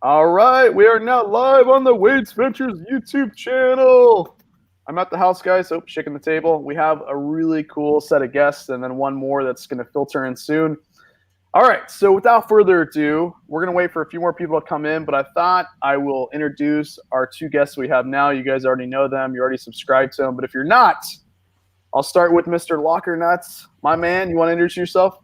All right, we are now live on the Wade's Ventures YouTube channel. I'm at the house, guys. So shaking the table. We have a really cool set of guests, and then one more that's going to filter in soon. All right, so without further ado, we're going to wait for a few more people to come in, but I thought I will introduce our two guests we have now. You guys already know them. You already subscribed to them, but if you're not, I'll start with Mr. Locker Nuts. My man, you want to introduce yourself?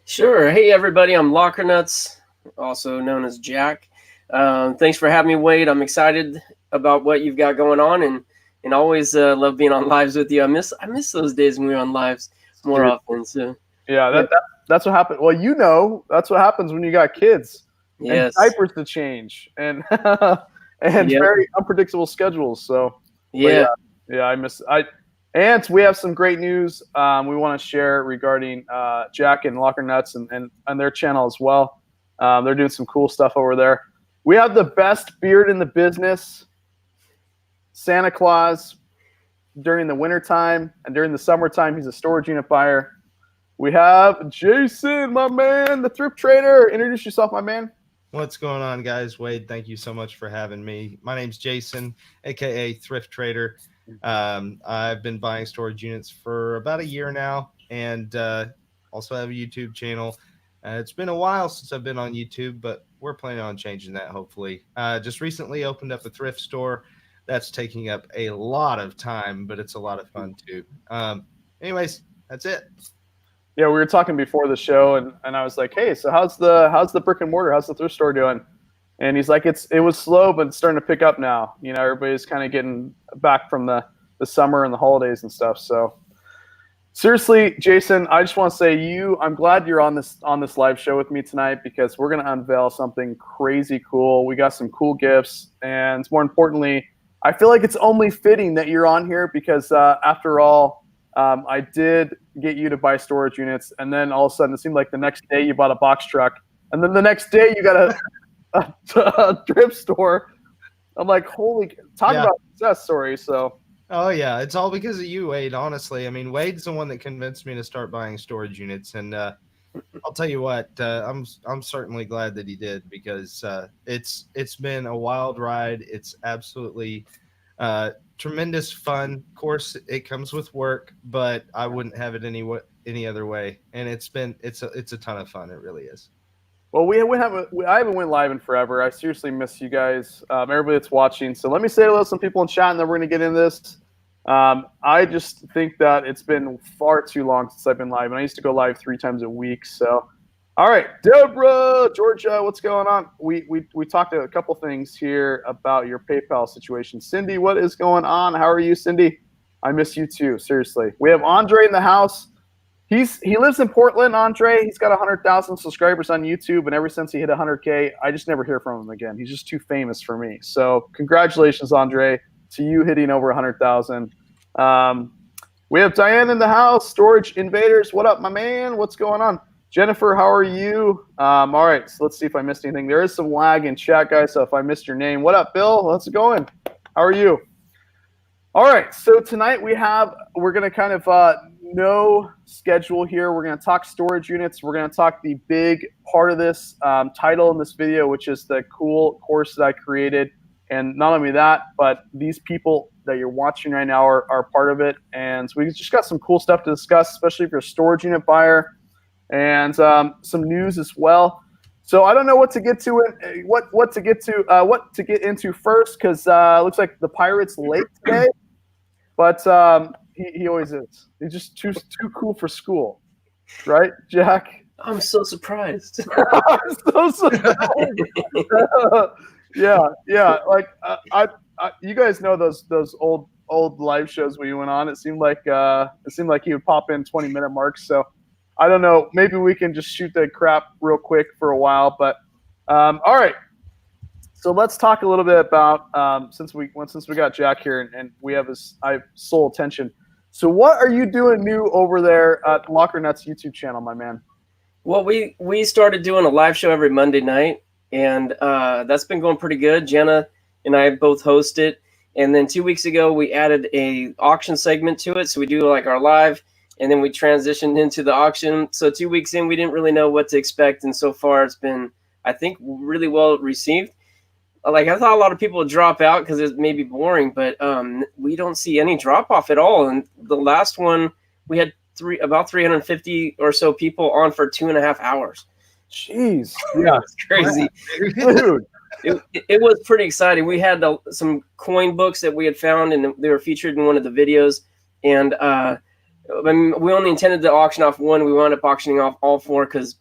Sure. Hey, everybody. I'm Locker Nuts, also known as Jack. Thanks for having me, Wade. I'm excited about what you've got going on, and always love being on lives with you. I miss those days when we were on lives more often. So yeah, that's what happened. Well, that's what happens when you got kids. Yes. And diapers to change and very unpredictable schedules. So yeah, And we have some great news we want to share regarding Jack and Locker Nuts and their channel as well. They're doing some cool stuff over there. We have the best beard in the business, Santa Claus, during the wintertime, and during the summertime, he's a storage unit buyer. We have Jason, my man, the thrift trader. Introduce yourself, my man. What's going on, guys? Wade, thank you so much for having me. My name's Jason, aka Thrift Trader. I've been buying storage units for about a year now, and also have a YouTube channel. It's been a while since I've been on YouTube, but we're planning on changing that, hopefully. Just recently opened up a thrift store. That's taking up a lot of time, but it's a lot of fun, too. Anyways, that's it. Yeah, we were talking before the show, and I was like, hey, so how's the brick and mortar? How's the thrift store doing? And he's like, it was slow, but it's starting to pick up now. You know, everybody's kind of getting back from the summer and the holidays and stuff. So seriously, Jason, I just want to say I'm glad you're on this live show with me tonight, because we're going to unveil something crazy cool. We got some cool gifts, and more importantly, I feel like it's only fitting that you're on here because after all, I did get you to buy storage units, and then all of a sudden it seemed like the next day you bought a box truck, and then the next day you got a thrift store. I'm like, talk about a success story. So. Oh, yeah. It's all because of you, Wade, honestly. I mean, Wade's the one that convinced me to start buying storage units. And I'll tell you what, I'm certainly glad that he did, because it's been a wild ride. It's absolutely tremendous fun. Of course, it comes with work, but I wouldn't have it any other way. And it's a ton of fun. It really is. Well, I haven't went live in forever. I seriously miss you guys, everybody that's watching. So let me say hello to some people in chat, and then we're going to get into this. I just think that it's been far too long since I've been live, and I used to go live 3 times a week. So, all right, Deborah, Georgia, what's going on? We talked a couple things here about your PayPal situation. Cindy, what is going on? How are you, Cindy? I miss you too, seriously. We have Andre in the house. He lives in Portland, Andre. He's got 100,000 subscribers on YouTube, and ever since he hit 100K, I just never hear from him again. He's just too famous for me. So congratulations, Andre, to you hitting over 100,000. We have Diane in the house, Storage Invaders. What up, my man? What's going on? Jennifer, how are you? All right, so let's see if I missed anything. There is some lag in chat, guys, so if I missed your name. What up, Bill? How's it going? How are you? All right, so tonight we're going to kind of no schedule here. We're going to talk storage units. We're going to talk the big part of this title in this video, which is the cool course that I created. And not only that, but these people that you're watching right now are part of it. And so we just got some cool stuff to discuss, especially if you're a storage unit buyer, and some news as well. So I don't know what to get to what to get into first, because it looks like the Pirate's late today. But he always is. He's just too cool for school, right, Jack? I'm so surprised. I'm so surprised. Yeah. Like you guys know those old live shows we went on. It seemed like he would pop in 20-minute marks. So I don't know. Maybe we can just shoot the crap real quick for a while. But all right. So let's talk a little bit about since we got Jack here and I have sole attention. So what are you doing new over there at Locker Nuts YouTube channel, my man? Well, we started doing a live show every Monday night, and that's been going pretty good. Jenna and I both host it, and then 2 weeks ago we added a auction segment to it. So we do like our live, and then we transitioned into the auction. So 2 weeks in, we didn't really know what to expect, and so far it's been, I think, really well received. like I thought a lot of people would drop out because it may be boring, but we don't see any drop off at all. And the last one, we had about 350 or so people on for 2.5 hours. Jeez. Yeah, it's crazy. Dude. It was pretty exciting. We had some coin books that we had found, and they were featured in one of the videos. And I mean, we only intended to auction off one. We wound up auctioning off all four because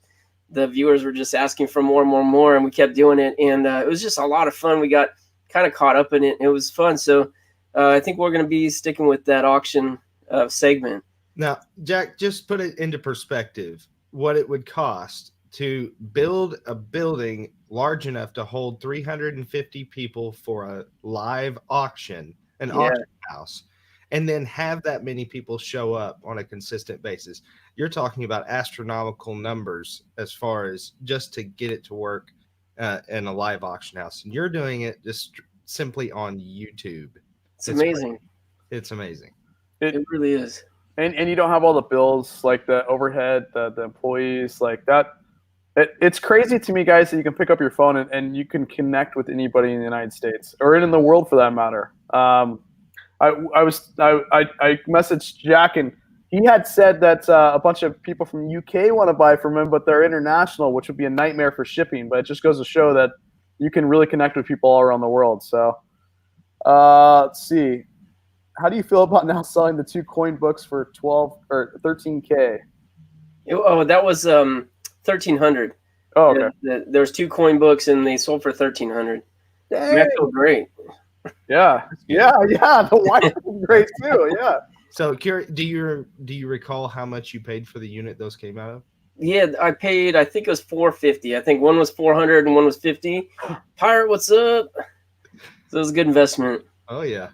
the viewers were just asking for more and more and more, and we kept doing it. And it was just a lot of fun. We got kind of caught up in it. It was fun. So I think we're going to be sticking with that auction segment. Now, Jack, just put it into perspective, what it would cost to build a building large enough to hold 350 people for a live auction, auction house, and then have that many people show up on a consistent basis. You're talking about astronomical numbers as far as just to get it to work in a live auction house. And you're doing it just simply on YouTube. It's amazing. Great. It's amazing. It really is. And you don't have all the bills, like the overhead, the employees, like that. It's crazy to me, guys, that you can pick up your phone and you can connect with anybody in the United States or in the world for that matter. I messaged Jack, and he had said that a bunch of people from UK want to buy from him, but they're international, which would be a nightmare for shipping. But it just goes to show that you can really connect with people all around the world. So let's see. How do you feel about now selling the 2 coin books for 12 or 13K? Oh, that was 1,300. Oh, okay. There's 2 coin books, and they sold for 1,300. That felt great. Yeah. The wife was great too. Yeah. So, do you recall how much you paid for the unit those came out of? Yeah, I paid. I think it was $450. I think one was $400 and one was $50. Pirate, what's up? So it was a good investment. Oh yeah.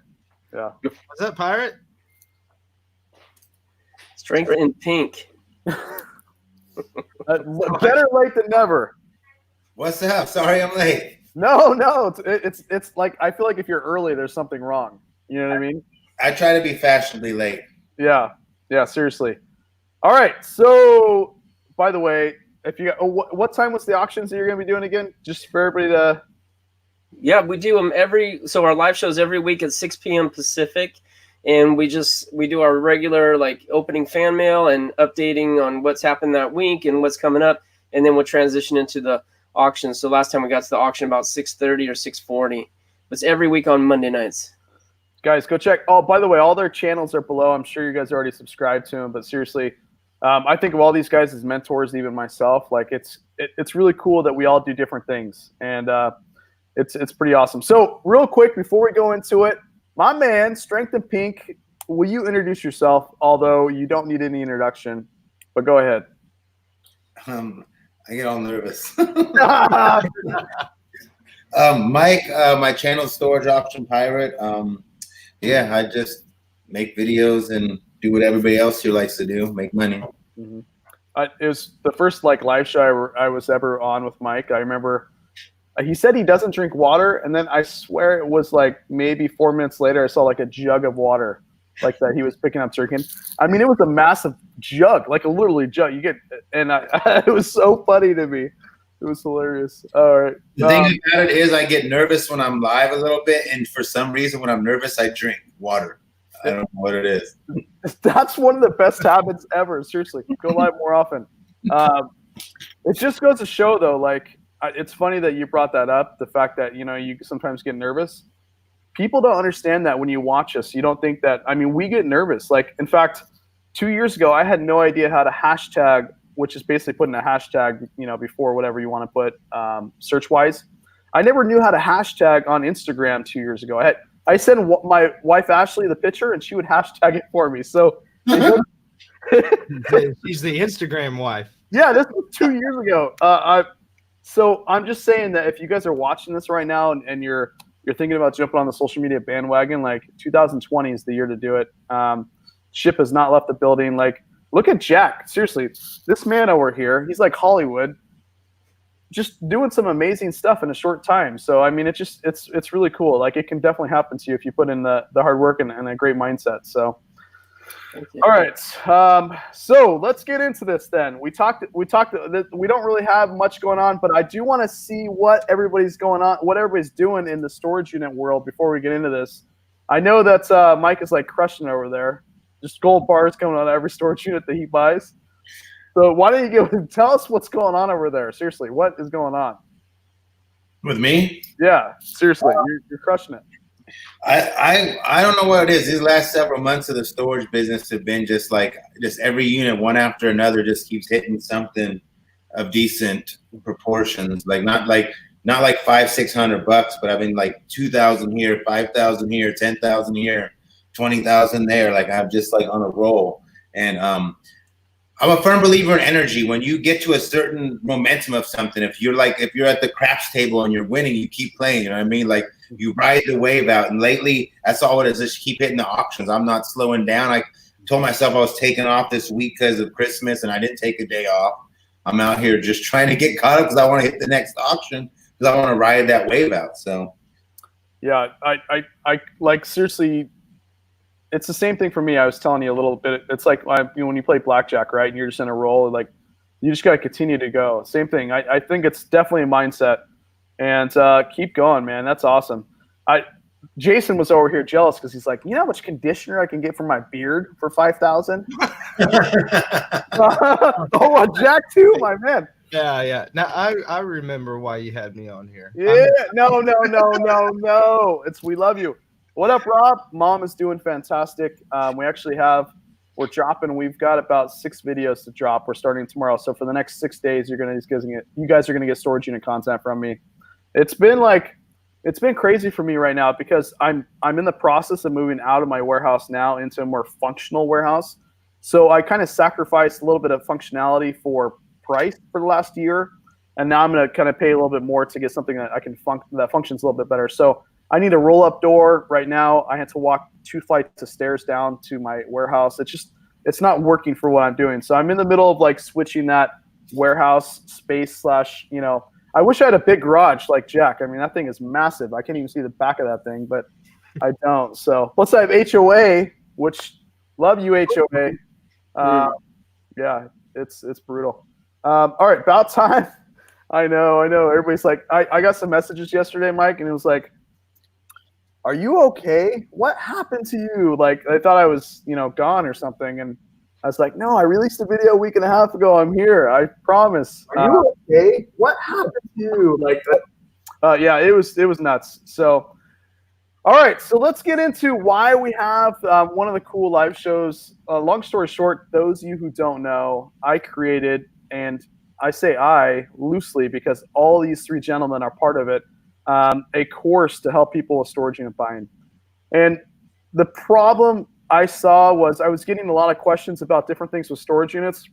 Yeah. What's that, Pirate? Strength in pink. Better late than never. What's up? Sorry I'm late. No, it's like I feel like if you're early, there's something wrong. You know what I mean? I try to be fashionably late. Yeah, seriously. All right. So, by the way, if you what time was the auctions that you're going to be doing again? Just for everybody to. Yeah, we do them so our live shows every week at 6 p.m. Pacific, and we do our regular like opening fan mail and updating on what's happened that week and what's coming up, and then we'll transition into the auction. So last time we got to the auction about 6:30 or 6:40. It's every week on Monday nights. Guys, go check. Oh, by the way, all their channels are below. I'm sure you guys are already subscribed to them, but seriously, I think of all these guys as mentors, even myself. Like it's really cool that we all do different things, and it's pretty awesome. So real quick before we go into it, my man, Strength in Pink, will you introduce yourself? Although you don't need any introduction, but go ahead. I get all nervous. Mike, my channel Storage Auction Pirate. Yeah, I just make videos and do what everybody else here likes to do, make money. Mm-hmm. It was the first like live show I was ever on with Mike. I remember he said he doesn't drink water, and then I swear it was like maybe 4 minutes later I saw like a jug of water like that he was picking up drinking. I mean, it was a massive jug, like a literally jug. It was so funny to me. It was hilarious. All right. The thing about it is I get nervous when I'm live a little bit, and for some reason when I'm nervous I drink water. I don't know what it is. That's one of the best habits ever. Seriously, go live more often. It just goes to show, though, like it's funny that you brought that up. The fact that you sometimes get nervous. People don't understand that when you watch us. You don't think that. I mean, we get nervous. Like, in fact, 2 years ago, I had no idea how to hashtag, which is basically putting a hashtag, before whatever you want to put search-wise. I never knew how to hashtag on Instagram 2 years ago. I sent my wife Ashley the picture, and she would hashtag it for me. So she's the Instagram wife. Yeah, this was 2 years ago. So I'm just saying that if you guys are watching this right now and you're thinking about jumping on the social media bandwagon, like 2020 is the year to do it. Ship has not left the building. Like, look at Jack. Seriously, this man over here, he's like Hollywood, just doing some amazing stuff in a short time. So, I mean, it's really cool. Like, it can definitely happen to you if you put in the hard work and a great mindset. So, Thank you. All right. So let's get into this then. We talked. We don't really have much going on, but I do want to see what everybody's doing in the storage unit world before we get into this. I know that Mike is like crushing over there. Just gold bars coming out of every storage unit that he buys. So why don't you tell us what's going on over there? Seriously, what is going on? With me? Yeah, seriously, you're crushing it. I don't know what it is. These last several months of the storage business have been just every unit one after another just keeps hitting something of decent proportions. Like not like $500-600, but I've been like 2,000 here, 5,000 here, 10,000 here, 20,000 there. Like I'm just like on a roll. And I'm a firm believer in energy. When you get to a certain momentum of something, if you're at the craps table and you're winning, you keep playing. You know what I mean? Like you ride the wave out. And lately, that's all it is. Just keep hitting the auctions. I'm not slowing down. I told myself I was taking off this week because of Christmas, and I didn't take a day off. I'm out here just trying to get caught up because I want to hit the next auction because I want to ride that wave out. So, yeah, I like seriously. It's the same thing for me. I was telling you a little bit. It's like when you play blackjack, right? And you're just in a roll. Like you just got to continue to go. Same thing. I think it's definitely a mindset, and keep going, man. That's awesome. Jason was over here jealous because he's like, you know how much conditioner I can get for my beard for 5,000? Oh, Jack too, my man. Yeah. Now I remember why you had me on here. Yeah, no. We love you. What up, Rob? Mom is doing fantastic. We're dropping. We've got about 6 videos to drop. We're starting tomorrow. So for the next 6 days, you guys are gonna get storage unit content from me. It's been crazy for me right now because I'm in the process of moving out of my warehouse now into a more functional warehouse. So I kind of sacrificed a little bit of functionality for price for the last year, and now I'm gonna kind of pay a little bit more to get something that that functions a little bit better. So I need a roll-up door right now. I had to walk 2 flights of stairs down to my warehouse. It's not working for what I'm doing. So I'm in the middle of like switching that warehouse space / I wish I had a big garage like Jack. I mean, that thing is massive. I can't even see the back of that thing, but I don't. So plus I have HOA, which love you HOA. Yeah, it's brutal. All right, about time. I know. Everybody's like, I got some messages yesterday, Mike, and it was like, are you okay? What happened to you? Like, I thought I was, gone or something. And I was like, no, I released a video a week and a half ago. I'm here. I promise. Are you okay? What happened to you? Like, yeah, it was nuts. So, all right. So let's get into why we have one of the cool live shows. Long story short, those of you who don't know, I created, and I say I loosely because all these 3 gentlemen are part of it, a course to help people with storage unit buying. And the problem I saw was I was getting a lot of questions about different things with storage units,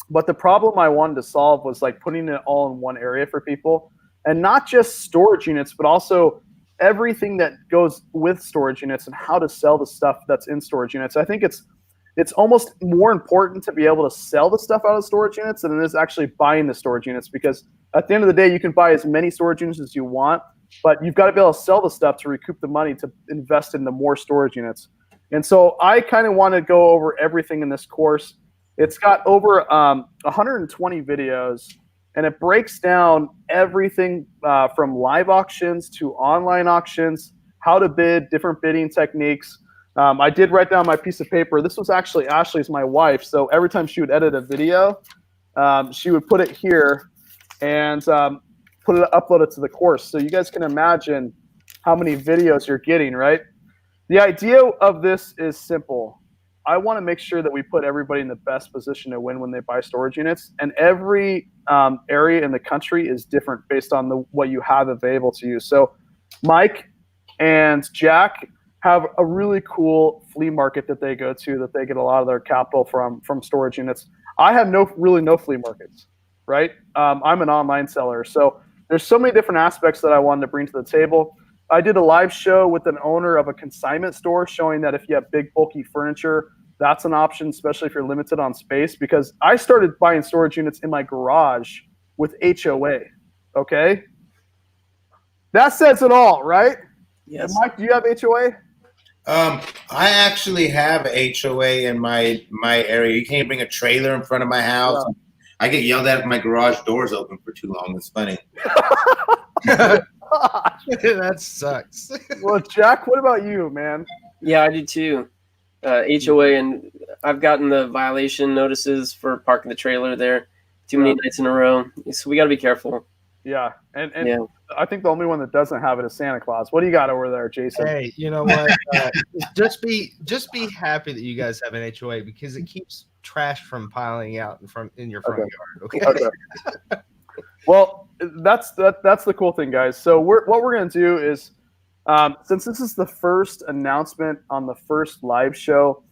but the problem I wanted to solve was like putting it all in one area for people, and not just storage units, but also everything that goes with storage units and how to sell the stuff that's in storage units. I think it's almost more important to be able to sell the stuff out of storage units than it is actually buying the storage units, because at the end of the day, you can buy as many storage units as you want, but you've got to be able to sell the stuff to recoup the money to invest in the more storage units. And so I kind of want to go over everything in this course. It's got over 120 videos, and it breaks down everything from live auctions to online auctions, how to bid, different bidding techniques. I did write down my piece of paper. This was actually Ashley's, my wife. So every time she would edit a video, she would put it here and upload it to the course. So you guys can imagine how many videos you're getting, right? The idea of this is simple. I want to make sure that we put everybody in the best position to win when they buy storage units. And every area in the country is different based on what you have available to you. So Mike and Jack have a really cool flea market that they go to, that they get a lot of their capital from storage units. I have no flea markets, right? I'm an online seller. So there's so many different aspects that I wanted to bring to the table. I did a live show with an owner of a consignment store showing that if you have big, bulky furniture, that's an option, especially if you're limited on space, because I started buying storage units in my garage with HOA, okay? That says it all, right? Yes. And Mike, do you have HOA? I actually have HOA in my area. You can't bring a trailer in front of my house. Yeah. I get yelled at if my garage door's open for too long. It's funny. That sucks. Well, Jack, what about you, man? Yeah, I do too. HOA, and I've gotten the violation notices for parking the trailer there too many nights in a row. So we got to be careful. Yeah, and Yeah. I think the only one that doesn't have it is Santa Claus. What do you got over there, Jason? Hey, you know what? Just be happy that you guys have an HOA because it keeps trash from piling out in your front yard. Okay. Okay. Well, that's the cool thing, guys. So what we're gonna do is, since this is the first announcement on the first live show,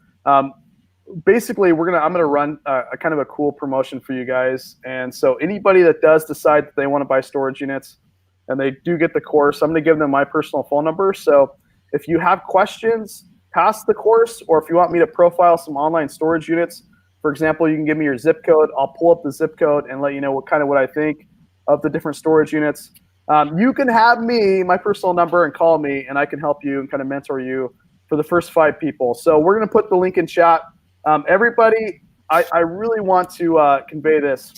basically I'm gonna run a kind of a cool promotion for you guys. And so anybody that does decide that they want to buy storage units and they do get the course, I'm gonna give them my personal phone number. So if you have questions past the course, or if you want me to profile some online storage units, for example, you can give me your zip code. I'll pull up the zip code and let you know what I think of the different storage units. You can have my personal number, and call me, and I can help you and kind of mentor you for the first 5 people. So we're going to put the link in chat. Everybody, I really want to convey this.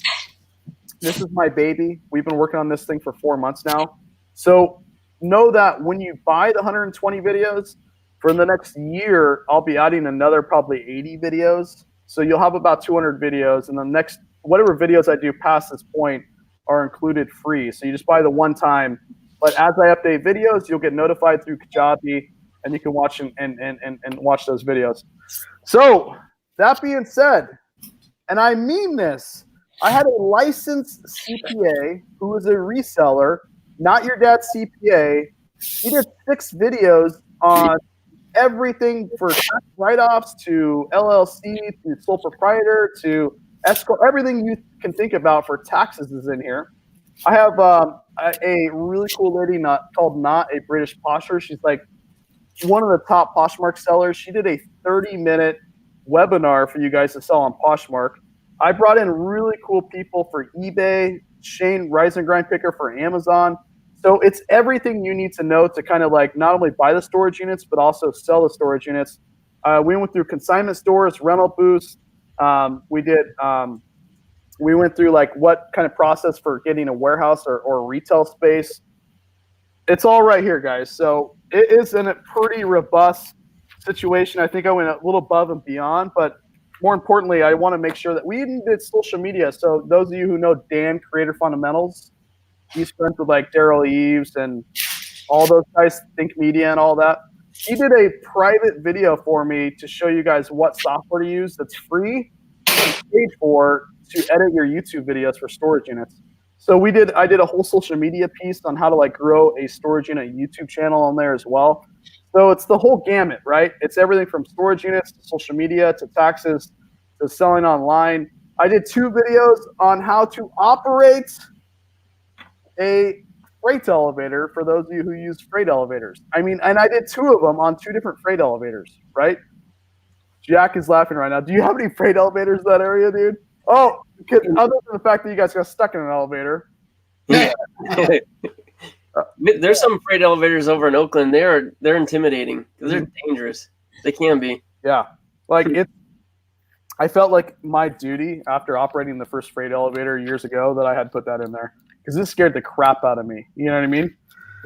This is my baby. We've been working on this thing for 4 months now. So know that when you buy the 120 videos, for the next year, I'll be adding another probably 80 videos. So you'll have about 200 videos, and the next whatever videos I do past this point are included free. So you just buy the one time. But as I update videos, you'll get notified through Kajabi, and you can watch and watch those videos. So that being said, and I mean this, I had a licensed CPA who was a reseller, not your dad's CPA. He did 6 videos on everything for tax write-offs to LLC to sole proprietor to escrow. Everything you can think about for taxes is in here. I have a really cool lady called Not a British Posher. She's like one of the top Poshmark sellers. She did a 30-minute webinar for you guys to sell on Poshmark. I brought in really cool people for eBay, Shane Rise and Grind Picker for Amazon. So it's everything you need to know to kind of like not only buy the storage units, but also sell the storage units. We went through consignment stores, rental booths. We went through like what kind of process for getting a warehouse or retail space. It's all right here, guys. So it is in a pretty robust situation. I think I went a little above and beyond, but more importantly, I want to make sure that we even did social media. So those of you who know Dan, Creator Fundamentals, he's friends with like Daryl Eves and all those guys, Think Media and all that. He did a private video for me to show you guys what software to use that's free and paid for to edit your YouTube videos for storage units. So I did a whole social media piece on how to like grow a storage unit YouTube channel on there as well. So it's the whole gamut, right? It's everything from storage units to social media to taxes to selling online. I did 2 videos on how to operate a freight elevator for those of you who use freight elevators. I mean, and I did 2 of them on 2 different freight elevators, right? Jack is laughing right now. Do you have any freight elevators in that area, dude? Oh, other than the fact that you guys got stuck in an elevator. Yeah. There's some freight elevators over in Oakland. They're intimidating because they're dangerous. They can be. Yeah, like I felt like my duty after operating the first freight elevator years ago that I had put that in there because this scared the crap out of me. You know what I mean?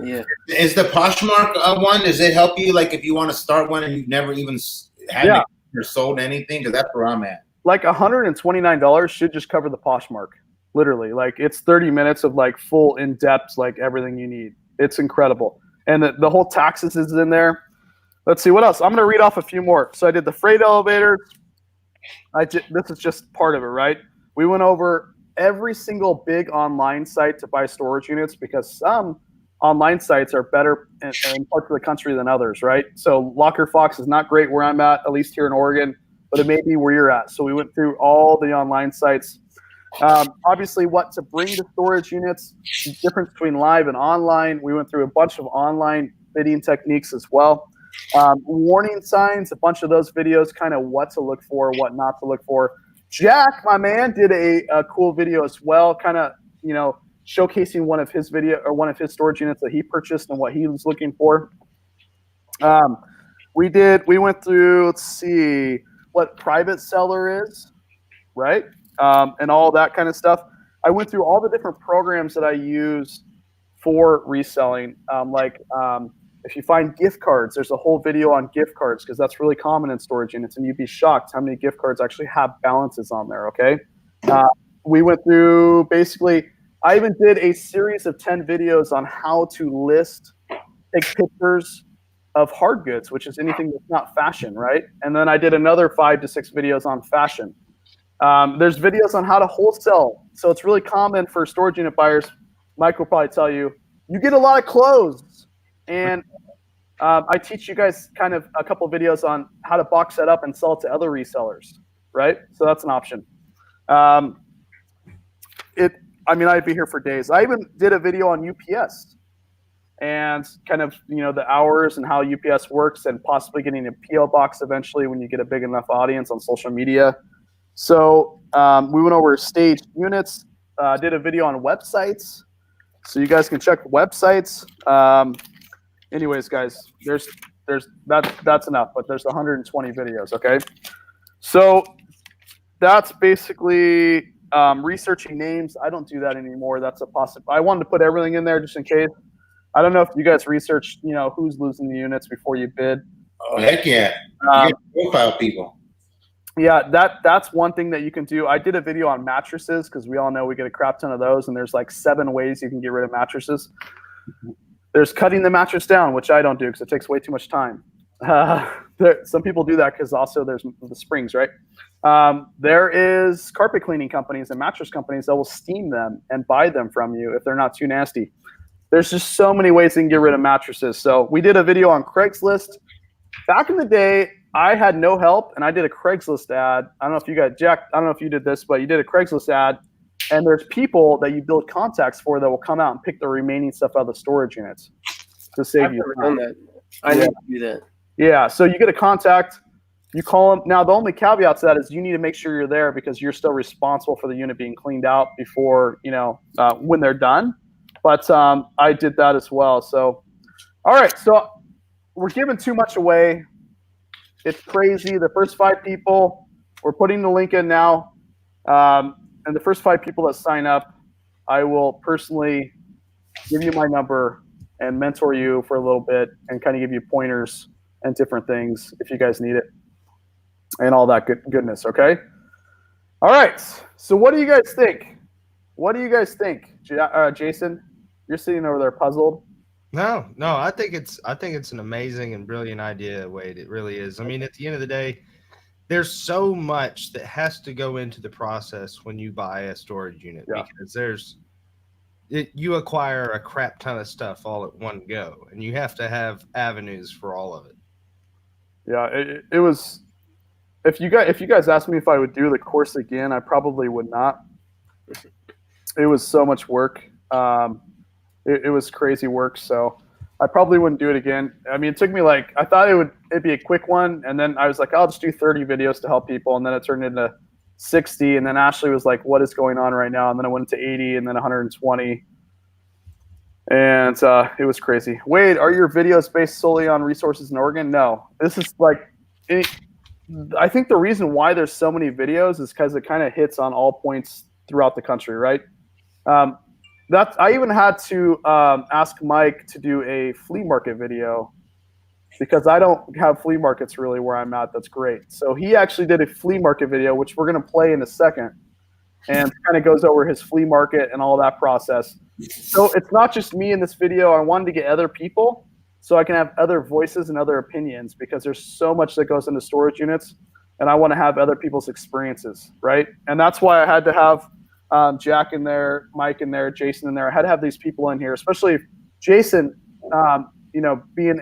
Yeah. Is the Poshmark one? Does it help you like if you want to start one and you've never even had or sold anything? Because that's where I'm at. Like $129 should just cover the Poshmark. Literally, like it's 30 minutes of like full in-depth, like everything you need. It's incredible. And the whole taxes is in there. Let's see what else. I'm going to read off a few more. So I did the freight elevator. This is just part of it, right? We went over every single big online site to buy storage units because some online sites are better in parts of the country than others, right? So Locker Fox is not great where I'm at least here in Oregon, but it may be where you're at. So we went through all the online sites. Obviously, what to bring to storage units, the difference between live and online. We went through a bunch of online bidding techniques as well. Warning signs, a bunch of those videos, kind of what to look for, what not to look for. Jack, my man, did a cool video as well, kind of, showcasing one of his storage units that he purchased and what he was looking for. We went through, let's see, what private seller is, right? And all that kind of stuff. I went through all the different programs that I use for reselling. If you find gift cards, there's a whole video on gift cards because that's really common in storage units, and you'd be shocked how many gift cards actually have balances on there, okay? We went through basically, I even did a series of 10 videos on how to take pictures of hard goods, which is anything that's not fashion, right? And then I did another 5 to 6 videos on fashion. There's videos on how to wholesale. So it's really common for storage unit buyers. Mike will probably tell you, you get a lot of clothes. And I teach you guys kind of a couple of videos on how to box that up and sell it to other resellers, right? So that's an option. I'd be here for days. I even did a video on UPS and kind of, the hours and how UPS works and possibly getting a PO box eventually when you get a big enough audience on social media. So we went over staged units, did a video on websites. So you guys can check websites. Anyways, guys, that's enough, but there's 120 videos, okay? So that's basically researching names. I don't do that anymore. That's a possibility. I wanted to put everything in there just in case. I don't know if you guys researched, who's losing the units before you bid. Oh, heck yeah. You get profile people. Yeah, that's one thing that you can do. I did a video on mattresses because we all know we get a crap ton of those, and there's like 7 ways you can get rid of mattresses. There's cutting the mattress down, which I don't do because it takes way too much time. Some people do that because also there's the springs, right? There is carpet cleaning companies and mattress companies that will steam them and buy them from you if they're not too nasty. There's just so many ways you can get rid of mattresses. So we did a video on Craigslist. Back in the day, I had no help, and I did a Craigslist ad. I don't know if you got Jack. I don't know if you did this, but you did a Craigslist ad, and there's people that you build contacts for that will come out and pick the remaining stuff out of the storage units to save I've you. never done that. I need to do that. Yeah, so you get a contact, you call them. Now, the only caveat to that is you need to make sure you're there because you're still responsible for the unit being cleaned out before, when they're done. But I did that as well. So, all right, so we're giving too much away. It's crazy. The first 5 people, we're putting the link in now. And the first 5 people that sign up, I will personally give you my number and mentor you for a little bit and kind of give you pointers and different things if you guys need it and all that goodness, okay? All right. So what do you guys think? What do you guys think? Jason, you're sitting over there puzzled. No, I think it's an amazing and brilliant idea, Wade. It really is. I mean, at the end of the day, there's so much that has to go into the process when you buy a storage unit because you acquire a crap ton of stuff all at one go, and you have to have avenues for all of it. Yeah, it was. If you guys asked me if I would do the course again, I probably would not. It was so much work. It was crazy work, so I probably wouldn't do it again. I mean, it took me I thought it'd be a quick one, and then I was like, I'll just do 30 videos to help people, and then it turned into 60, and then Ashley was like, what is going on right now? And then I went to 80, and then 120, and it was crazy. Wade, are your videos based solely on resources in Oregon? No. This is I think the reason why there's so many videos is because it kind of hits on all points throughout the country, right? I even had to ask Mike to do a flea market video because I don't have flea markets really where I'm at. That's great. So he actually did a flea market video, which we're going to play in a second, and kind of goes over his flea market and all that process. So it's not just me in this video. I wanted to get other people so I can have other voices and other opinions because there's so much that goes into storage units, and I want to have other people's experiences, right? And that's why I had to have Jack in there, Mike in there, Jason in there. I had to have these people in here, especially Jason, being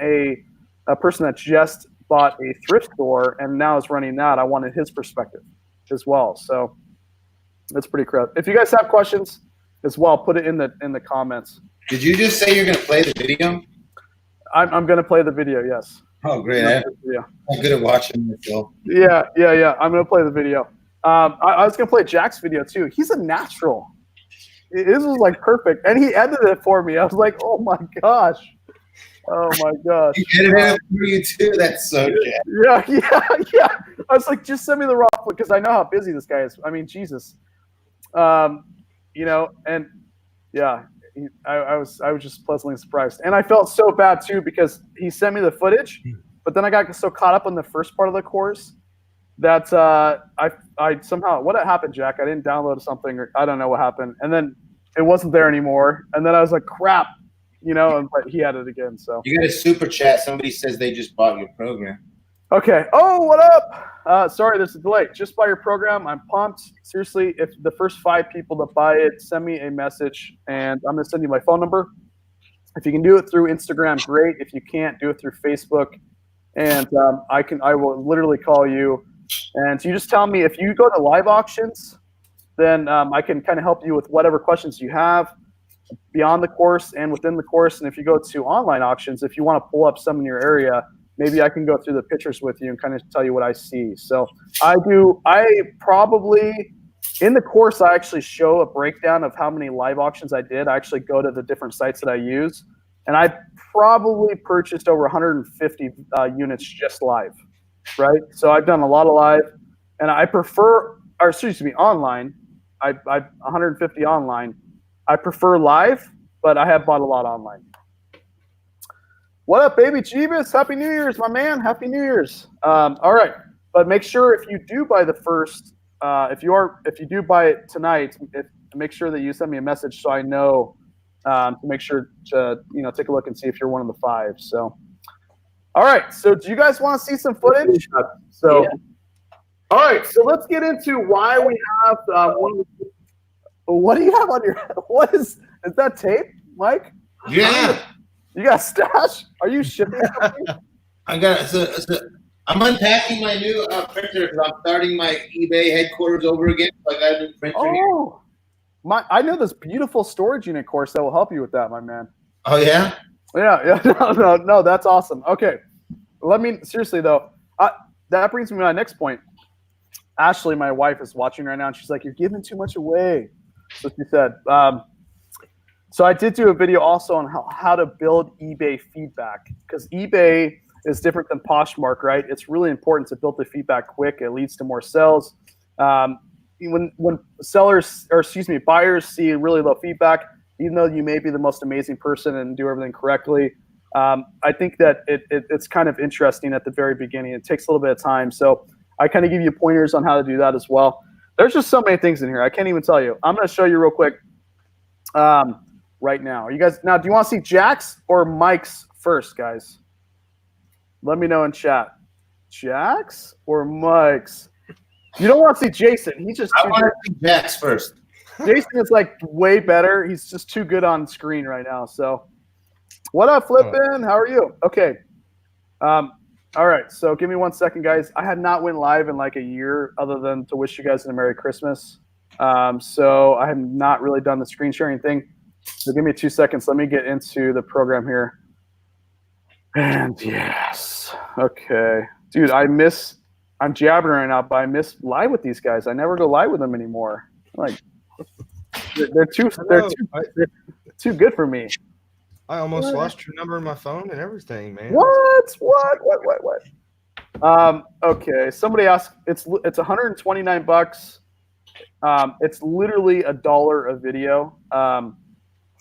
a person that just bought a thrift store and now is running that. I wanted his perspective as well. So that's pretty crap. If you guys have questions as well, put it in the comments. Did you just say you're going to play the video? I'm going to play the video, yes. Oh, great. I'm good at watching this, Phil. Yeah. I'm going to play the video. I was going to play Jack's video, too. He's a natural. This was, perfect. And he edited it for me. I was like, oh, my gosh. Oh my gosh. You edited it for you too. That's so jacked. Yeah. I was like, just send me the raw because I know how busy this guy is. I mean, Jesus. You know, and yeah, I was just pleasantly surprised, and I felt so bad too because he sent me the footage, but then I got so caught up on the first part of the course that I somehow what happened, Jack? I didn't download something, or I don't know what happened, and then it wasn't there anymore, and then I was like, crap, you know, but he had it again. So You got a super chat. Somebody says they just bought your program. okay. Oh, what up? Sorry, there's a delay. Just buy your program. I'm pumped. Seriously, if the first 5 people that buy it, send me a message, and I'm going to send you my phone number. If you can do it through Instagram, great. If you can't, do it through Facebook, and I will literally call you. And so you just tell me if you go to live auctions, then I can kind of help you with whatever questions you have beyond the course and within the course. And if you go to online auctions, if you want to pull up some in your area, maybe I can go through the pictures with you and kind of tell you what I see. So I probably, in the course, I actually show a breakdown of how many live auctions I did. I actually go to the different sites that I use. And I probably purchased over 150 units just live, right? So I've done a lot of live. And I prefer, or excuse me, online. I 150 online. I prefer live, but I have bought a lot online. What up, baby Jeebus? Happy New Year's, my man. Happy New Year's. All right, but make sure if you do buy the first, if you do buy it tonight, make sure that you send me a message so I know to make sure to take a look and see if you're one of the 5. So, all right. So, do you guys want to see some footage? So, yeah. All right. So let's get into why we have one of the. What do you have on your? What is that tape, Mike? Yeah. You got a stash? Are you shipping something? I got I'm unpacking my new printer because I'm starting my eBay headquarters over again. So I got a new printer. Oh, I know this beautiful storage unit course that will help you with that, my man. Oh yeah. Yeah. No. That's awesome. Okay, seriously though. That brings me to my next point. Ashley, my wife, is watching right now, and she's like, "You're giving too much away." So she said. So I did do a video also on how to build eBay feedback, because eBay is different than Poshmark, right? It's really important to build the feedback quick. It leads to more sales. When buyers see really low feedback, even though you may be the most amazing person and do everything correctly, I think that it's kind of interesting at the very beginning. It takes a little bit of time. So I kind of give you pointers on how to do that as well. There's just so many things in here. I can't even tell you. I'm going to show you real quick. Right now. You guys, do you want to see Jack's or Mike's first, guys? Let me know in chat. Jack's or Mike's? You don't want to see Jason. He's just I want to see Jack's first. Jason is like way better. He's just too good on screen right now. So, what up, Flippin'? How are you? Okay. All right. So, give me 1 second, guys. I had not went live in like a year, other than to wish you guys a Merry Christmas. So, I have not really done the screen sharing thing. So give me 2 seconds. Let me get into the program here. And yes. Okay. Dude, I'm jabbering right now, but I miss live with these guys. I never go live with them anymore. Like they're too good for me. I almost lost your number in my phone and everything, man. What? Okay. Somebody asked, it's $129. It's literally $1 a video.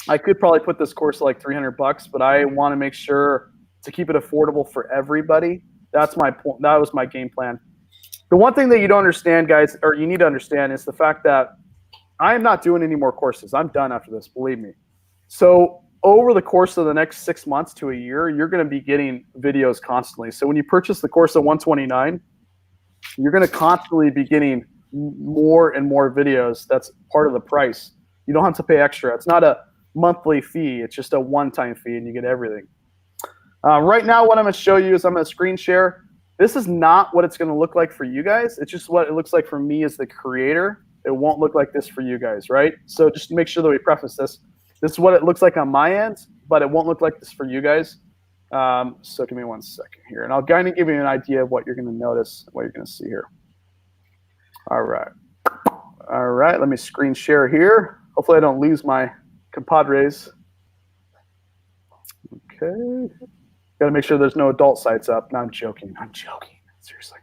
I could probably put this course at like $300, but I want to make sure to keep it affordable for everybody. That's my point. That was my game plan. The one thing that you don't understand, guys, or you need to understand, is the fact that I am not doing any more courses. I'm done after this, believe me. So over the course of the next 6 months to a year, you're going to be getting videos constantly. So when you purchase the course at $129, you're going to constantly be getting more and more videos. That's part of the price. You don't have to pay extra. It's not a monthly fee. It's just a one-time fee, and you get everything. Right now, what I'm going to show you is I'm going to screen share. This is not what it's going to look like for you guys. It's just what it looks like for me as the creator. It won't look like this for you guys, right? So just to make sure that we preface this. This is what it looks like on my end, but it won't look like this for you guys. So give me 1 second here, and I'll kind of give you an idea of what you're going to notice, what you're going to see here. All right. Let me screen share here. Hopefully I don't lose my compadres. Okay. Got to make sure there's no adult sites up. No, I'm joking. Seriously.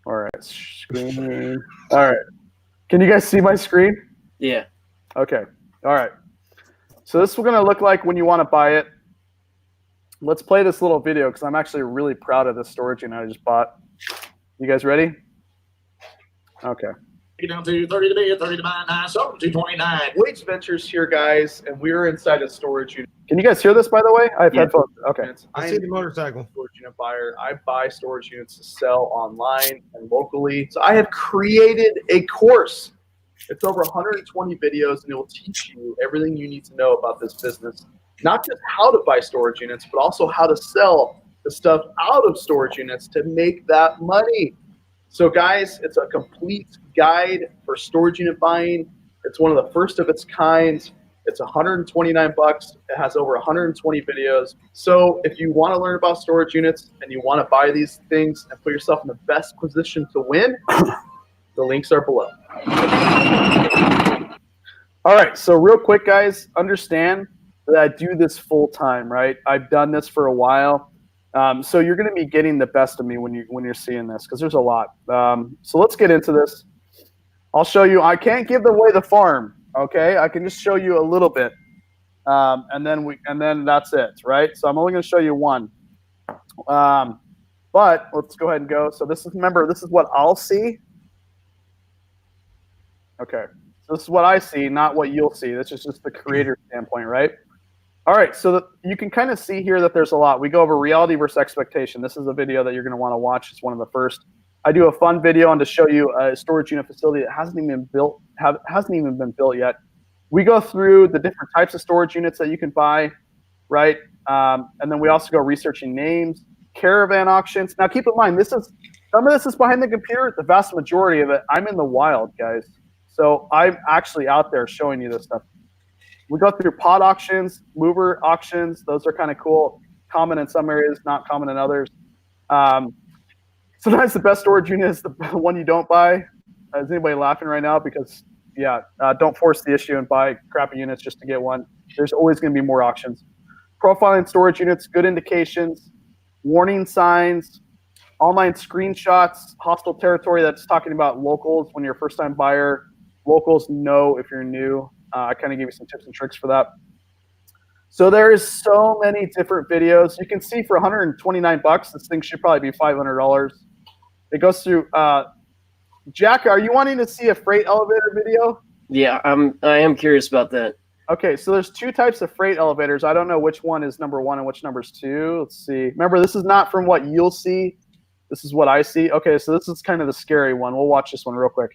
All right. Screen. All right. Can you guys see my screen? Yeah. Okay. All right. So this is going to look like when you want to buy it. Let's play this little video because I'm actually really proud of this storage unit I just bought. You guys ready? Okay. Down to 30 to bid, 30 to buy, 9, so 229. Wade's Ventures here, guys, and we're inside a storage unit. Can you guys hear this, by the way? I have headphones. Okay. I see the motorcycle. Storage unit buyer. I buy storage units to sell online and locally. So I have created a course. It's over 120 videos, and it will teach you everything you need to know about this business. Not just how to buy storage units, but also how to sell the stuff out of storage units to make that money. So guys, it's a complete guide for storage unit buying. It's one of the first of its kind. It's $129. It has over 120 videos. So if you want to learn about storage units and you want to buy these things and put yourself in the best position to win, the links are below. All right, so real quick, guys, understand that I do this full time, right? I've done this for a while. So you're going to be getting the best of me when you're seeing this because there's a lot. So let's get into this. I'll show you. I can't give away the farm, okay? I can just show you a little bit, and then that's it, right? So I'm only going to show you one. But let's go ahead and go. So this is what I'll see. Okay, so this is what I see, not what you'll see. This is just the creator standpoint, right? All right, so you can kind of see here that there's a lot. We go over reality versus expectation. This is a video that you're going to want to watch. It's one of the first. I do a fun video on to show you a storage unit facility that hasn't even been built yet. We go through the different types of storage units that you can buy, right? And then we also go researching names, caravan auctions. Now, keep in mind, some of this is behind the computer. The vast majority of it, I'm in the wild, guys. So I'm actually out there showing you this stuff. We go through pod auctions, mover auctions. Those are kind of cool. Common in some areas, not common in others. Sometimes the best storage unit is the one you don't buy. Is anybody laughing right now? Because, yeah, don't force the issue and buy crappy units just to get one. There's always going to be more auctions. Profiling storage units, good indications, warning signs, online screenshots, hostile territory. That's talking about locals when you're a first-time buyer. Locals know if you're new. I kind of gave you some tips and tricks for that. So there's so many different videos. You can see for $129, this thing should probably be $500. It goes through. Jack, are you wanting to see a freight elevator video? Yeah, I am curious about that. Okay, so there's two types of freight elevators. I don't know which one is number one and which number is two. Let's see. Remember, this is not from what you'll see. This is what I see. Okay, so this is kind of the scary one. We'll watch this one real quick.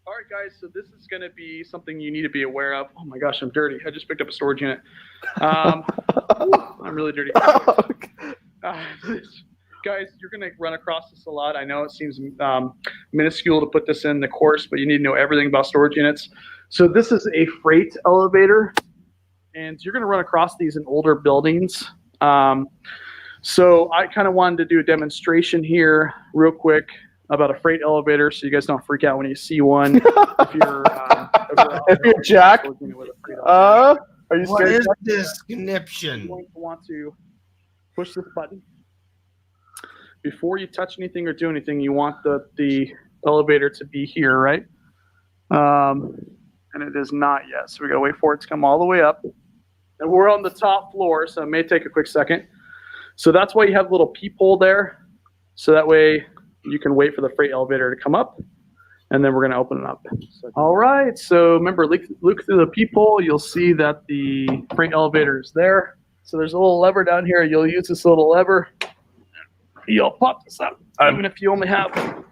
All right, guys, so this is going to be something you need to be aware of. Oh my gosh, I'm dirty. I just picked up a storage unit. I'm really dirty. Guys, you're going to run across this a lot. I know it seems minuscule to put this in the course, but you need to know everything about storage units. So this is a freight elevator, and you're going to run across these in older buildings. So I kind of wanted to do a demonstration here real quick about a freight elevator so you guys don't freak out when you see one. If you're Jack, are you scared? What is this conniption? You're going to want to push this button. Before you touch anything or do anything, you want the elevator to be here, right? And it is not yet. So we got to wait for it to come all the way up. And we're on the top floor, so it may take a quick second. So that's why you have a little peephole there. So that way you can wait for the freight elevator to come up. And then we're going to open it up. All right. So remember, look through the peephole. You'll see that the freight elevator is there. So there's a little lever down here. You'll use this little lever. You'll pop this up. Even if you only have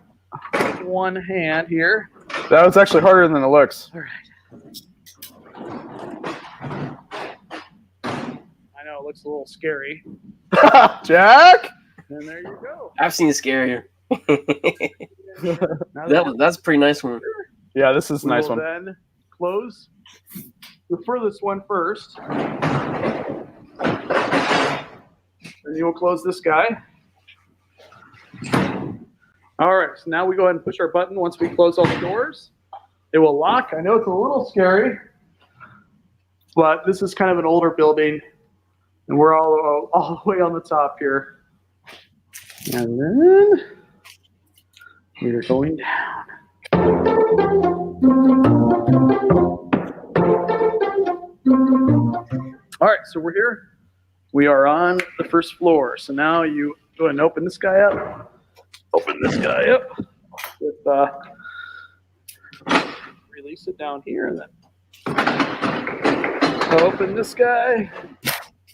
one hand here. That was actually harder than it looks. All right. I know it looks a little scary. Jack? And there you go. I've seen scarier. That's a pretty nice one. Yeah, this is a nice one. Then close the furthest one first. And you will close this guy. All right, so now we go ahead and push our button once we close all the doors. It will lock. I know it's a little scary, but this is kind of an older building, and we're all the way on the top here. And then we're going down. All right, so we're here. We are on the first floor. So now you go ahead and open this guy up. Open this guy up. With, release it down here, and then open this guy.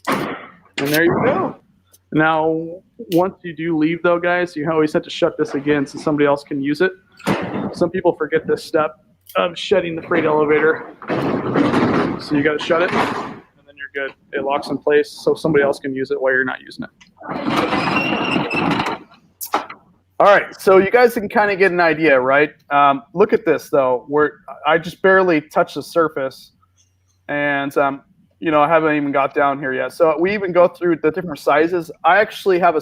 And there you go. Now, once you do leave, though, guys, you always have to shut this again so somebody else can use it. Some people forget this step of shutting the freight elevator. So you got to shut it, and then you're good. It locks in place so somebody else can use it while you're not using it. All right, so you guys can kind of get an idea, right? Look at this, though. I just barely touched the surface, and I haven't even got down here yet. So we even go through the different sizes. I actually have a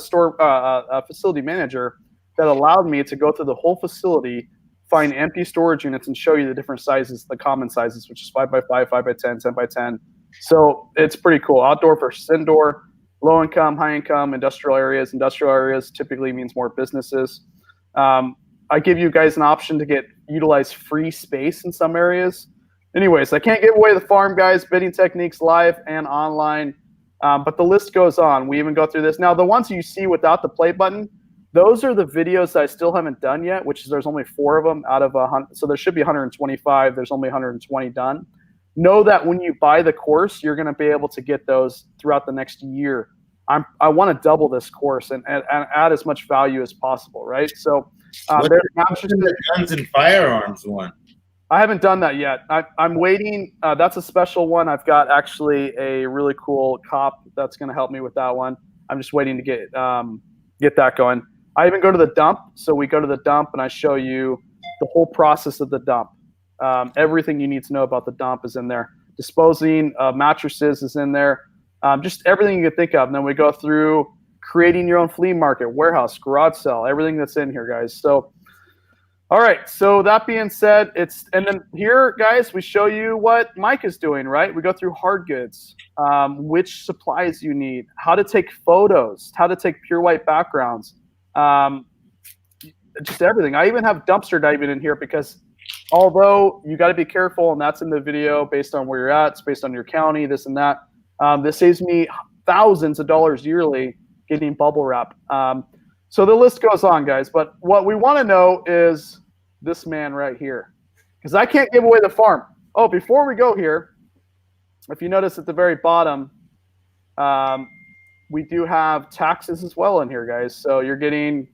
facility manager that allowed me to go through the whole facility, find empty storage units, and show you the different sizes, the common sizes, which is 5x5, 5x10, 10x10. So it's pretty cool. Outdoor versus indoor, low income, high income, industrial areas. Industrial areas typically means more businesses. I give you guys an option to utilize free space in some areas. Anyways, I can't give away the farm, guys. Bidding techniques live and online, but the list goes on. We even go through this. Now, the ones you see without the play button, those are the videos that I still haven't done yet, which is there's only 4 of them out of 100. So there should be 125. There's only 120 done. Know that when you buy the course, you're going to be able to get those throughout the next year. I want to double this course and add as much value as possible, right? So what's the guns and firearms one? I haven't done that yet. I'm waiting. That's a special one. I've got actually a really cool cop that's going to help me with that one. I'm just waiting to get that going. I even go to the dump. So we go to the dump, and I show you the whole process of the dump. Everything you need to know about the dump is in there. Disposing of mattresses is in there. Just everything you can think of. And then we go through creating your own flea market, warehouse, garage sale, everything that's in here, guys. So, all right. So that being said, and then here, guys, we show you what Mike is doing, right? We go through hard goods, which supplies you need, how to take photos, how to take pure white backgrounds, just everything. I even have dumpster diving in here because although you got to be careful, and that's in the video based on where you're at, it's based on your county, this and that. This saves me thousands of dollars yearly getting bubble wrap. So the list goes on, guys. But what we want to know is this man right here, because I can't give away the farm. Oh, before we go here, if you notice at the very bottom, we do have taxes as well in here, guys. So you're getting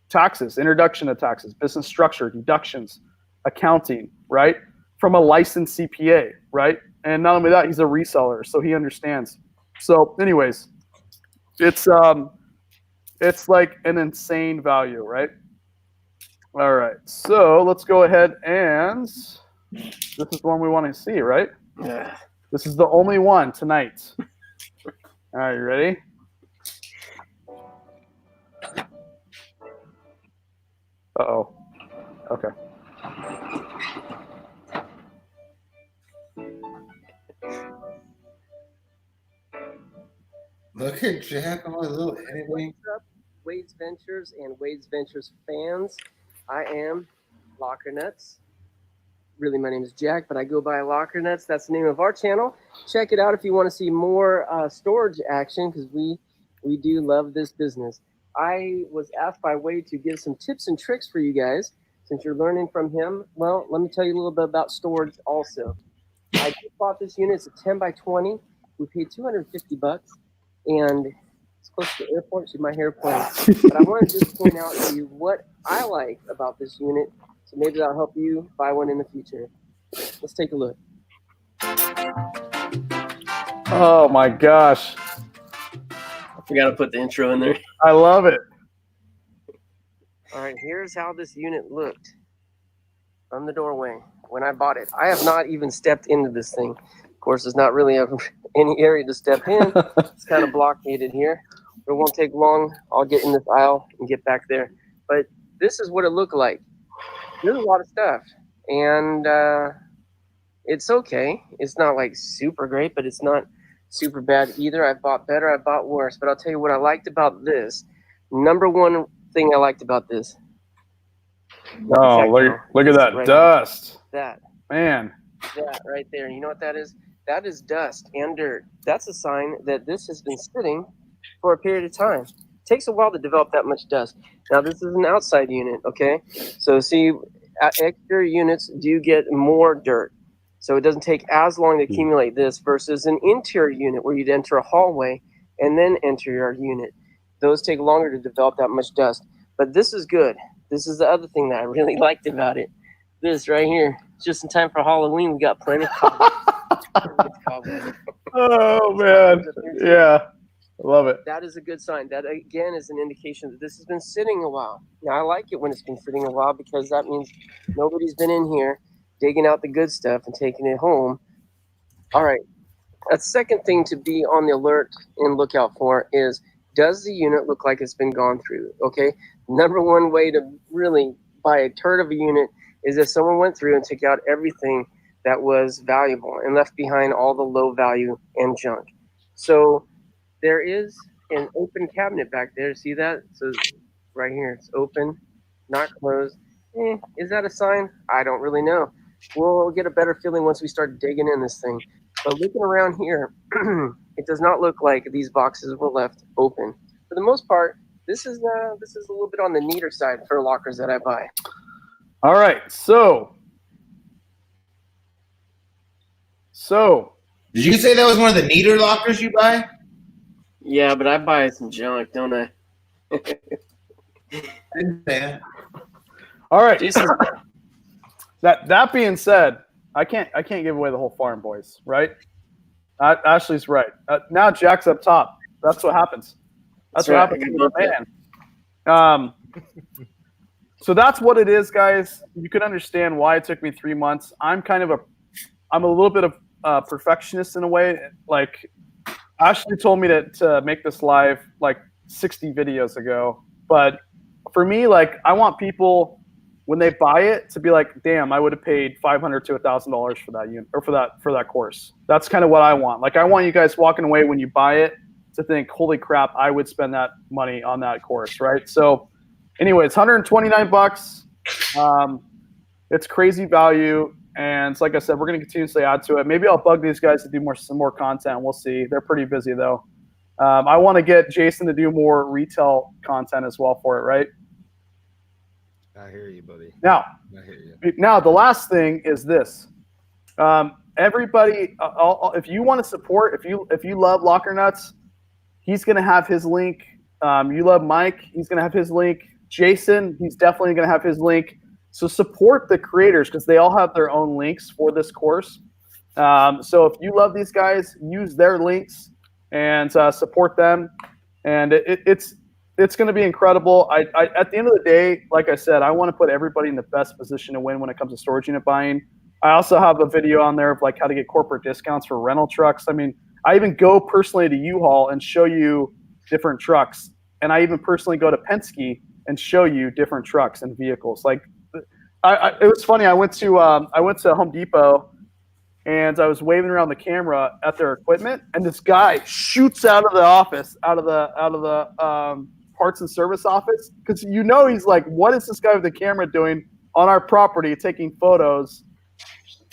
taxes, introduction to taxes, business structure, deductions, accounting, right? From a licensed CPA, right? And not only that, he's a reseller, so he understands. So anyways, it's like an insane value, right? All right, so let's go ahead and this is the one we want to see, right? Yeah. This is the only one tonight. All right, you ready? Uh-oh. Okay. Look at Jack, all his little heavyweight. What's up, Wade's Ventures and Wade's Ventures fans? I am Locker Nuts. Really, my name is Jack, but I go by Locker Nuts. That's the name of our channel. Check it out if you want to see more storage action, because we do love this business. I was asked by Wade to give some tips and tricks for you guys. Since you're learning from him, well, let me tell you a little bit about storage also. I just bought this unit. It's a 10 by 20. We paid $250, and it's close to the airport, so you might hear a plane. But I want to just point out to you what I like about this unit, so maybe that'll help you buy one in the future. Let's take a look. Oh my gosh. I forgot to put the intro in there. I love it. All right, here's how this unit looked from the doorway. when I bought it. I have not even stepped into this thing. Of course, there's not really any area to step in. It's kind of blockaded here. But it won't take long. I'll get in this aisle and get back there. But this is what it looked like. There's a lot of stuff. And it's okay. It's not like super great, but it's not super bad either. I bought better. I bought worse. But I'll tell you what I liked about this. Number one thing I liked about this. Oh, look at that dust. That. Man. That right there. You know what that is? That is dust and dirt. That's a sign that this has been sitting for a period of time. It takes a while to develop that much dust. Now, this is an outside unit, okay? So, see, exterior units do get more dirt. So it doesn't take as long to accumulate this versus an interior unit where you'd enter a hallway and then enter your unit. Those take longer to develop that much dust. But this is good. This is the other thing that I really liked about it. This right here. Just in time for Halloween, we got plenty of cobwebs. Oh, man. Yeah. I love it. That is a good sign. That, again, is an indication that this has been sitting a while. Now, I like it when it's been sitting a while because that means nobody's been in here digging out the good stuff and taking it home. All right. A second thing to be on the alert and look out for is, does the unit look like it's been gone through? Okay. Number one way to really buy a turd of a unit is if someone went through and took out everything that was valuable and left behind all the low value and junk. So there is an open cabinet back there. See that? So right here, it's open, not closed. Is that a sign? I don't really know. We'll get a better feeling once we start digging in this thing. But looking around here, it does not look like these boxes were left open. For the most part, this is a little bit on the neater side for lockers that I buy. All right, so did you say that was one of the neater lockers you buy? Yeah, but I buy some junk, don't I? I didn't say that. all right. Jason, That being said, I can't give away the whole farm, boys. Right? Ashley's right. Now Jack's up top. That's what happens. That's what right. happens to the man. So that's what it is, guys. You can understand why it took me 3 months. I'm a little bit of a perfectionist in a way. Like, Ashley told me to make this live like 60 videos ago. But for me, like, I want people, when they buy it, to be like, damn, I would have paid $500 to $1,000 for that unit or for that course. That's kind of what I want. Like, I want you guys walking away when you buy it to think, holy crap, I would spend that money on that course, right? So anyway, it's $129. It's crazy value. And like I said, we're going to continuously add to it. Maybe I'll bug these guys to do some more content. We'll see. They're pretty busy, though. I want to get Jason to do more retail content as well for it, right? I hear you, buddy. Now, I hear you. Now the last thing is this. Everybody, if you want to support, if you love Locker Nuts, he's going to have his link. You love Mike, he's going to have his link. Jason, he's definitely going to have his link. So support the creators because they all have their own links for this course. So if you love these guys, use their links and support them. And it's going to be incredible. I at the end of the day, like I said, I want to put everybody in the best position to win when it comes to storage unit buying. I also have a video on there of like how to get corporate discounts for rental trucks. I mean, I even go personally to U-Haul and show you different trucks. And I even personally go to Penske and show you different trucks and vehicles. Like, it was funny. I went to Home Depot, and I was waving around the camera at their equipment, and this guy shoots out of the office, out of the parts and service office, because he's like, what is this guy with the camera doing on our property, taking photos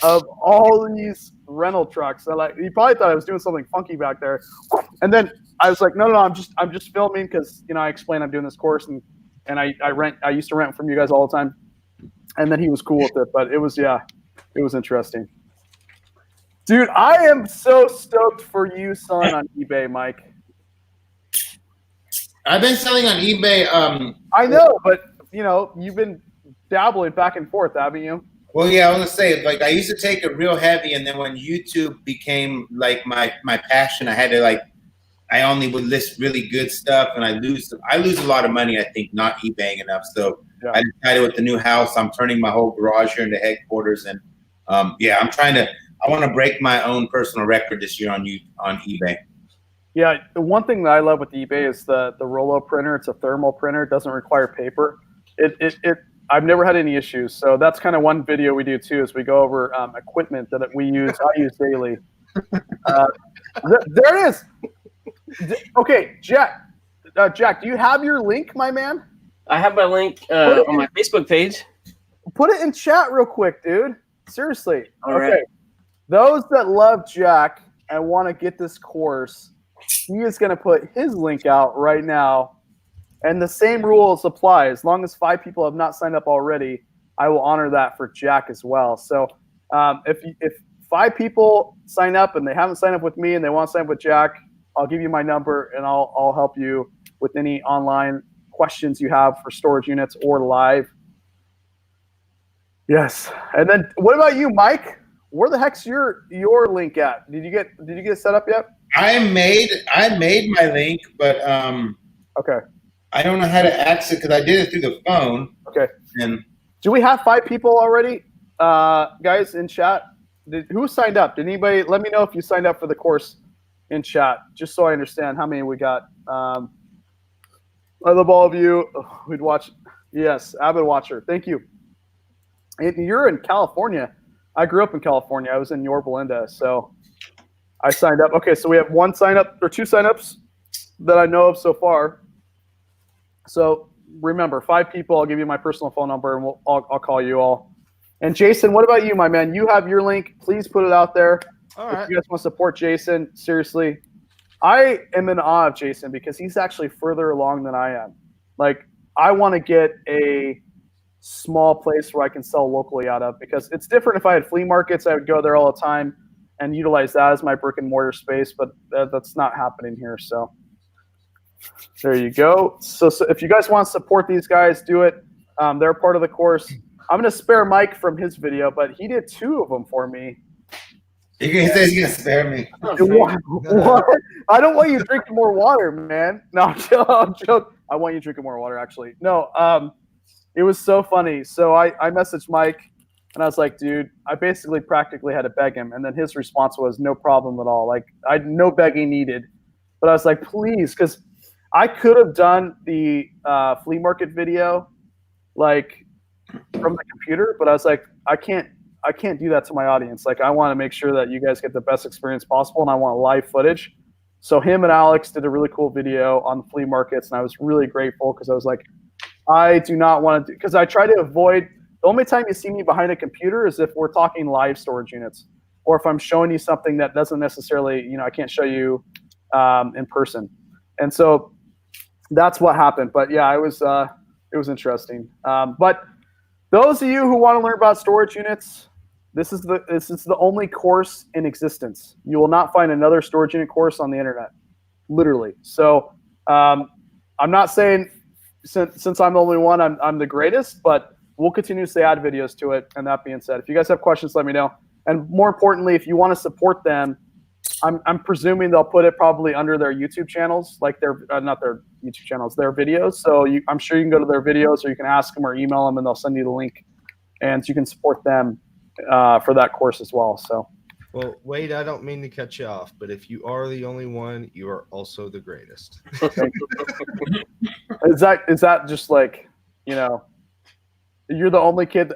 of all these rental trucks? And he probably thought I was doing something funky back there, and then I was like, no, I'm just filming because I explained I'm doing this course and I used to rent from you guys all the time. And then he was cool with it, but it was interesting. Dude, I am so stoked for you selling on eBay, Mike. I've been selling on eBay. I know, but you've been dabbling back and forth, haven't you? Well, yeah, I was gonna say, like, I used to take it real heavy, and then when YouTube became like my passion, I had to I only would list really good stuff, and I lose a lot of money, I think, not eBaying enough. So yeah. I decided with the new house, I'm turning my whole garage here into headquarters, and Yeah, I want to break my own personal record this year on eBay. Yeah, the one thing that I love with eBay is the Rollo printer. It's a thermal printer. It doesn't require paper. I've never had any issues. So that's kind of one video we do too, is we go over equipment that I use daily. There it is. Okay, Jack, do you have your link, my man? I have my link on my Facebook page. Put it in chat real quick, dude. Seriously. All right. Those that love Jack and want to get this course, he is going to put his link out right now. And the same rules apply. As long as 5 people have not signed up already, I will honor that for Jack as well. So if 5 people sign up and they haven't signed up with me and they want to sign up with Jack, I'll give you my number and I'll help you with any online questions you have for storage units or live. Yes. And then what about you, Mike? Where the heck's your link at? Did you get it set up yet? I made my link, but okay. I don't know how to access it because I did it through the phone. Okay. And do we have 5 people already, guys, in chat? Who signed up? Did anybody? Let me know if you signed up for the course in chat, just so I understand how many we got. I love all of you. We'd watch. Yes, avid watcher. Thank you. And you're in California. I grew up in California. I was in Yorba Linda, so I signed up. Okay, so we have 1 sign up or 2 signups that I know of so far. So remember, 5 people. I'll give you my personal phone number, and I'll call you all. And Jason, what about you, my man? You have your link. Please put it out there. All right. If you guys want to support Jason, seriously, I am in awe of Jason because he's actually further along than I am. Like, I want to get a small place where I can sell locally out of, because it's different. If I had flea markets, I would go there all the time and utilize that as my brick and mortar space, but that's not happening here. So there you go. So if you guys want to support these guys, do it. They're part of the course. I'm going to spare Mike from his video, but he did 2 of them for me. He says he's going to spare me. What? I don't want you drinking more water, man. No, I'm joking. I want you drinking more water, actually. No, it was so funny. So I messaged Mike, and I was like, dude, I basically practically had to beg him. And then his response was, no problem at all. Like, no begging needed. But I was like, please, because I could have done the flea market video, like, from the computer, but I was like, I can't do that to my audience. Like, I want to make sure that you guys get the best experience possible, and I want live footage. So him and Alex did a really cool video on the flea markets, and I was really grateful because I was like, I do not want to do, because I try to avoid, the only time you see me behind a computer is if we're talking live storage units, or if I'm showing you something that doesn't necessarily, I can't show you in person. And so that's what happened. But yeah, it was interesting. But those of you who want to learn about storage units, this is the only course in existence. You will not find another storage unit course on the internet, literally. So I'm not saying since I'm the only one, I'm the greatest, but we'll continuously add videos to it. And that being said, if you guys have questions, let me know. And more importantly, if you want to support them, I'm presuming they'll put it probably under their YouTube channels, like their not their YouTube channels, their videos. So I'm sure you can go to their videos, or you can ask them or email them, and they'll send you the link, and you can support them for that course as well. So, well, Wade, I don't mean to cut you off, but if you are the only one, you are also the greatest. Is that just like, you're the only kid?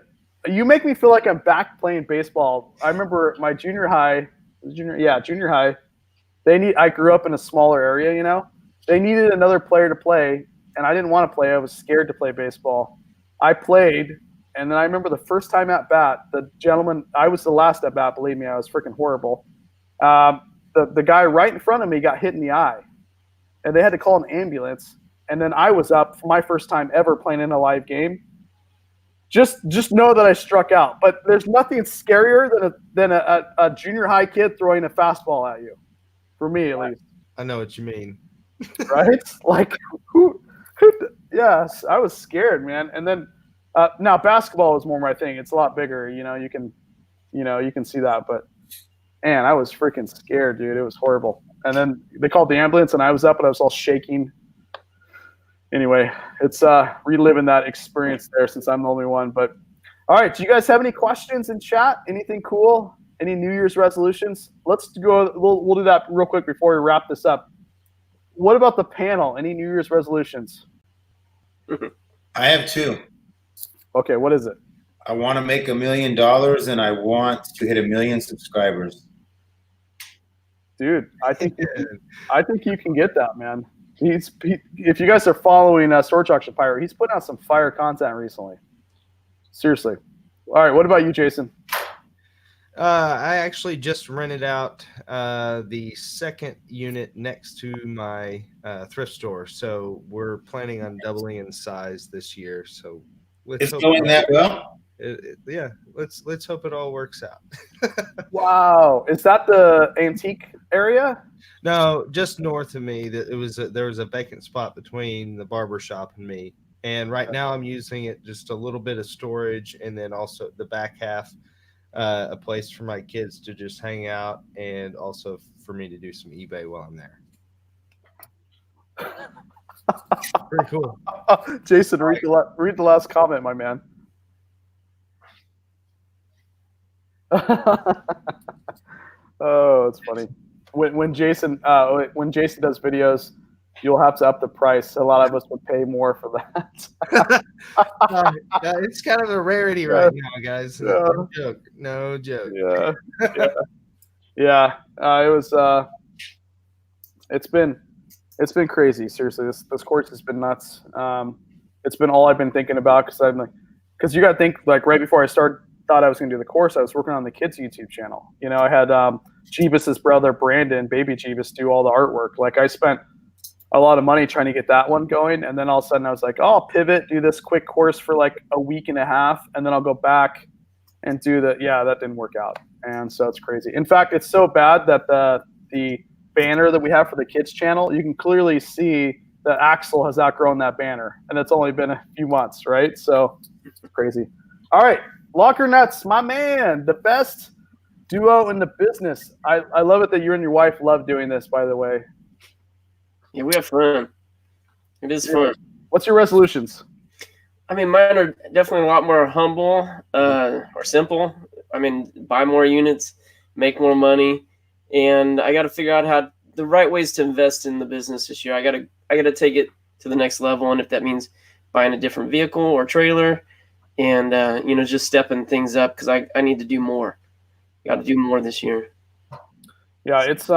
You make me feel like I'm back playing baseball. I remember my junior high. I grew up in a smaller area, They needed another player to play, and I didn't want to play. I was scared to play baseball. I played, and then I remember the first time at bat, the gentleman, I was the last at bat, believe me, I was freaking horrible. The guy right in front of me got hit in the eye, and they had to call an ambulance. And then I was up for my first time ever playing in a live game. Just know that I struck out. But there's nothing scarier than a junior high kid throwing a fastball at you, for me at least. I know what you mean. Right? Like, yes, I was scared, man. And then now basketball is more my thing. It's a lot bigger. You can see that. But, man, I was freaking scared, dude. It was horrible. And then they called the ambulance, and I was up, and I was all shaking. Anyway, it's reliving that experience there since I'm the only one. But All right. Do you guys have any questions in chat? Anything cool? Any New Year's resolutions? Let's go. We'll do that real quick before we wrap this up. What about the panel? Any New Year's resolutions? I have 2. Okay. What is it? I want to make $1 million and I want to hit 1 million subscribers. Dude, I think you can get that, man. If you guys are following Storage Auction Pirate, he's putting out some fire content recently. Seriously. All right. What about you, Jason? I actually just rented out the second unit next to my thrift store, so we're planning on doubling in size this year. So It's going that well. Yeah, let's hope it all works out. Wow, is that the antique area? No, just north of me. There was a vacant spot between the barber shop and me, and right now I'm using it just a little bit of storage, and then also the back half. A place for my kids to just hang out, and also for me to do some eBay while I'm there. Pretty cool. Jason, read the last comment, my man. Oh, it's funny. When Jason does videos, you'll have to up the price. A lot of us would pay more for that. It's kind of a rarity right now, guys. No joke. No joke. Yeah. It was. It's been crazy. Seriously, this course has been nuts. It's been all I've been thinking about because you got to think, like, right before I thought I was going to do the course, I was working on the kids' YouTube channel. You know, I had Jeebus's brother Brandon, baby Jeebus, do all the artwork. Like, I spent a lot of money trying to get that one going, and then all of a sudden I was like, oh, I'll pivot, do this quick course for like a week and a half, and then I'll go back and do that didn't work out. And so it's crazy. In fact, it's so bad that the banner that we have for the kids channel, you can clearly see that Axel has outgrown that banner, and it's only been a few months, right? So it's crazy. All right, Locker Nuts, my man, the best duo in the business. I love it that you and your wife love doing this, by the way. Yeah, we have fun. It is fun. What's your resolutions? I mean, mine are definitely a lot more humble or simple. I mean, buy more units, make more money, and I got to figure out the right ways to invest in the business this year. I got to take it to the next level, and if that means buying a different vehicle or trailer, and just stepping things up because I need to do more. Got to do more this year. Yeah, it's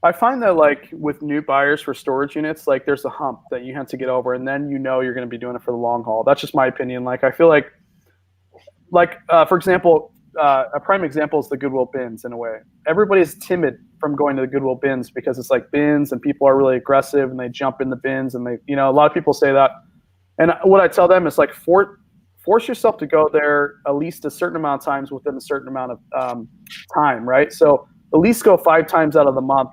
I find that, like, with new buyers for storage units, like, there's a hump that you have to get over, and then you're going to be doing it for the long haul. That's just my opinion. Like, I feel like for example, a prime example is the Goodwill bins. In a way, everybody's timid from going to the Goodwill bins because it's like bins, and people are really aggressive and they jump in the bins, and they, a lot of people say that. And what I tell them is, like, force yourself to go there at least a certain amount of times within a certain amount of time, right? So at least go 5 times out of the month.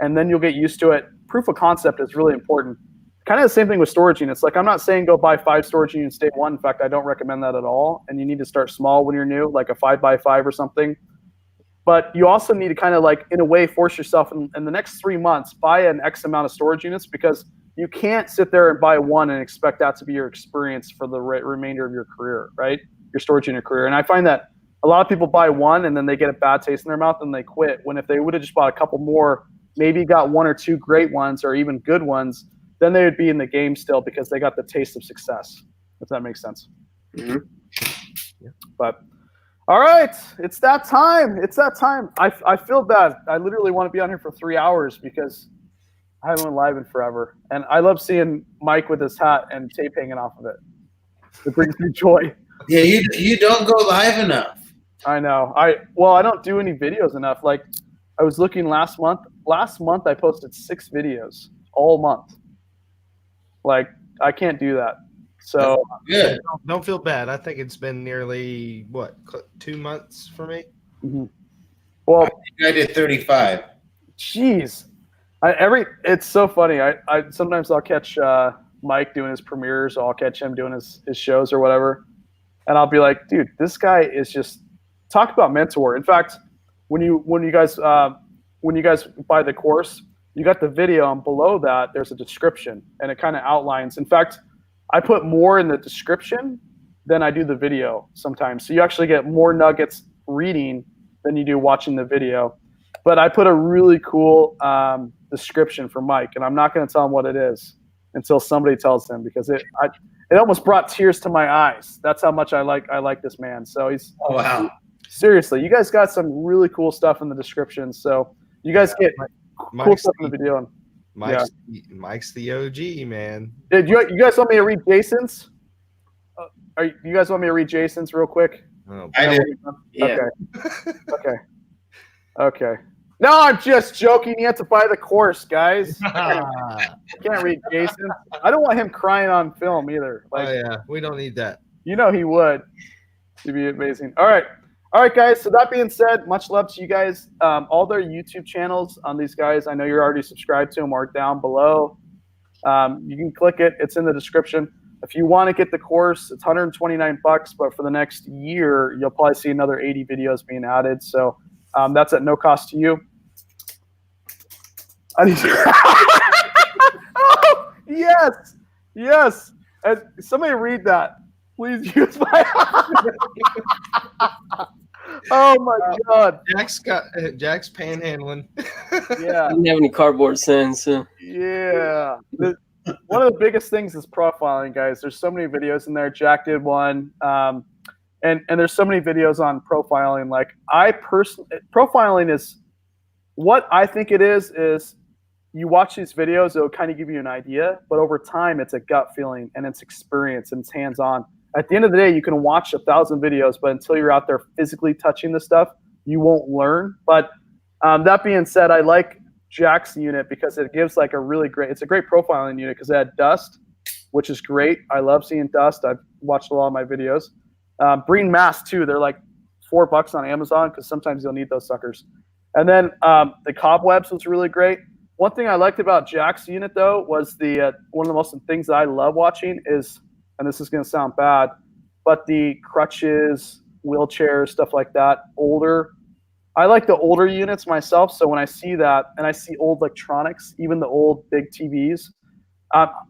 And then you'll get used to it. Proof of concept is really important. Kind of the same thing with storage units. Like, I'm not saying go buy 5 storage units day one. In fact, I don't recommend that at all. And you need to start small when you're new, like a 5x5 or something. But you also need to kind of, like, in a way, force yourself in the next 3 months, buy an X amount of storage units, because you can't sit there and buy one and expect that to be your experience for the remainder of your career, right? Your storage unit career. And I find that a lot of people buy one and then they get a bad taste in their mouth and they quit. When if they would have just bought a couple more, maybe got 1 or 2 great ones or even good ones, then they would be in the game still because they got the taste of success, if that makes sense. Mm-hmm. Yeah. But all right, it's that time. It's that time. I feel bad. I literally want to be on here for 3 hours because I haven't been live in forever. And I love seeing Mike with his hat and tape hanging off of it. It brings me joy. Yeah, you don't go live enough. I know. I don't do any videos enough. Like, I was looking last month. Last month I posted 6 videos all month. Like, I can't do that. So good. Don't feel bad. I think it's been nearly 2 months for me. Mm-hmm. Well, I think I did 35. Jeez, it's so funny. I sometimes I'll catch Mike doing his premieres. Or I'll catch him doing his shows or whatever, and I'll be like, dude, this guy is just talk about mentor. In fact, when you guys buy the course, you got the video, and below that there's a description, and it kind of outlines. In fact, I put more in the description than I do the video sometimes. So you actually get more nuggets reading than you do watching the video. But I put a really cool description for Mike, and I'm not going to tell him what it is until somebody tells him, because it almost brought tears to my eyes. That's how much I like this man. So he's seriously, you guys got some really cool stuff in the description. So you guys get cool stuff in the video. Mike's the OG, man. Did you guys want me to read Jason's? You guys want me to read Jason's real quick? Oh, I did. Yeah. Okay. No, I'm just joking. You have to buy the course, guys. I can't read Jason. I don't want him crying on film either. oh yeah, we don't need that. You know he would. It'd be amazing. All right, guys. So that being said, much love to you guys. All their YouTube channels on these guys, I know you're already subscribed to them, are down below. You can click it. It's in the description. If you want to get the course, it's $129, but for the next year, you'll probably see another 80 videos being added. So that's at no cost to you. Oh, yes. And somebody read that. Please use my. Oh my God. Jack's panhandling. Yeah. I didn't have any cardboard signs. So. Yeah. One of the biggest things is profiling, guys. There's so many videos in there. Jack did one. And there's so many videos on profiling. Like profiling is what I think it is you watch these videos, it'll kind of give you an idea, but over time it's a gut feeling and it's experience and it's hands-on. At the end of the day, you can watch 1,000 videos, but until you're out there physically touching the stuff, you won't learn. But that being said, I like Jack's unit because it gives like it's a great profiling unit because it had dust, which is great. I love seeing dust. I've watched a lot of my videos. Green masks too. They're like $4 on Amazon because sometimes you'll need those suckers. And then the cobwebs was really great. One thing I liked about Jack's unit though was one of the most things that I love watching is, and this is going to sound bad, but the crutches, wheelchairs, stuff like that, I like the older units myself. So when I see that and I see old electronics, even the old big TVs,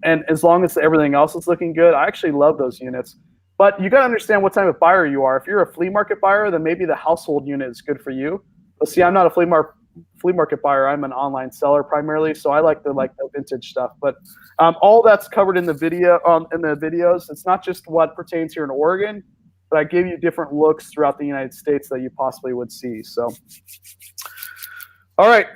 and as long as everything else is looking good, I actually love those units. But you got to understand what type of buyer you are. If you're a flea market buyer, then maybe the household unit is good for you. But see, I'm not a flea market buyer. I'm an online seller primarily, so I like the vintage stuff. But all that's covered in the video in the videos. It's not just what pertains here in Oregon, but I gave you different looks throughout the United States that you possibly would see. So, all right.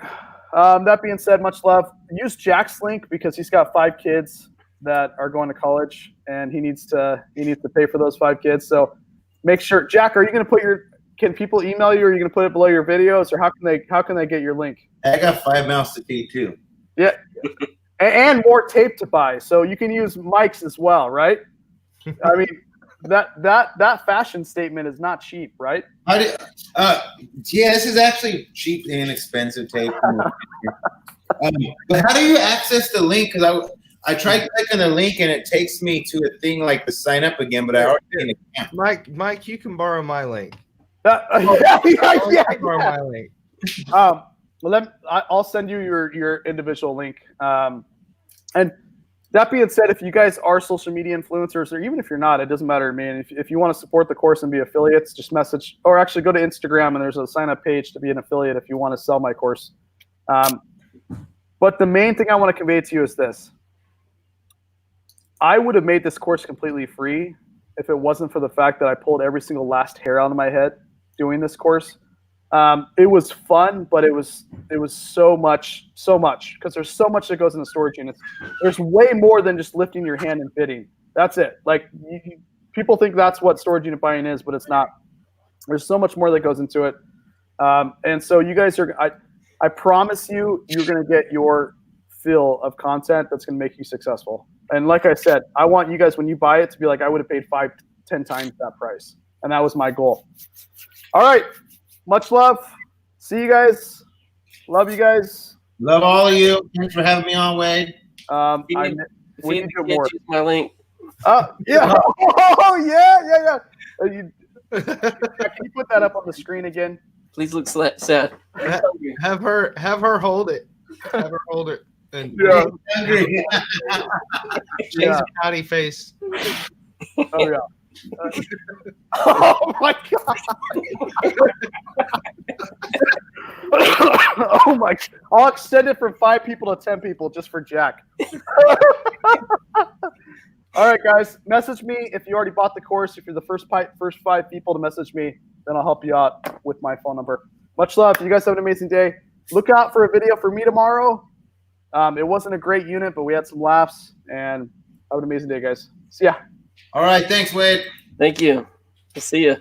That being said, much love. Use Jack's link because he's got 5 kids that are going to college, and he needs to pay for those 5 kids. So make sure, Jack, are you going to put can people email you, or are you going to put it below your videos, or how can they get your link? I got 5 mouths to feed too. Yeah, and more tape to buy, so you can use Mike's as well, right? I mean, that fashion statement is not cheap, right? Yeah, this is actually cheap and inexpensive tape. But how do you access the link? Because I tried clicking the link and it takes me to a thing like the sign up again, but I already have an account. Mike, you can borrow my link. Borrow my link. Well, I'll send you your individual link. And that being said, if you guys are social media influencers, or even if you're not, it doesn't matter to me. And if you want to support the course and be affiliates, just message, or actually go to Instagram and there's a sign up page to be an affiliate if you want to sell my course. But the main thing I want to convey to you is this. I would have made this course completely free if it wasn't for the fact that I pulled every single last hair out of my head doing this course. It was fun, but it was so much, because there's so much that goes into storage units. There's way more than just lifting your hand and fitting. That's it. Like people think that's what storage unit buying is, but it's not. There's so much more that goes into it. And so you guys I promise you're going to get your fill of content that's going to make you successful. And like I said, I want you guys, when you buy it, to be like, I would have paid 5-10 times that price. And that was my goal. All right. Much love. See you guys. Love you guys. Love all of you. Thanks for having me on, Wade. We need to more. Use my link. Yeah. Oh, yeah. Can you put that up on the screen again? Please look sad. Have her hold it. Have her hold it. And Yeah. change the pouty face. Oh, yeah. Oh my god! Oh my! I'll extend it from 5 people to 10 people just for Jack. All right, guys. Message me if you already bought the course. If you're the first 5 people to message me, then I'll help you out with my phone number. Much love. You guys have an amazing day. Look out for a video for me tomorrow. It wasn't a great unit, but we had some laughs. And have an amazing day, guys. See ya. All right. Thanks, Wade. Thank you. I'll see you.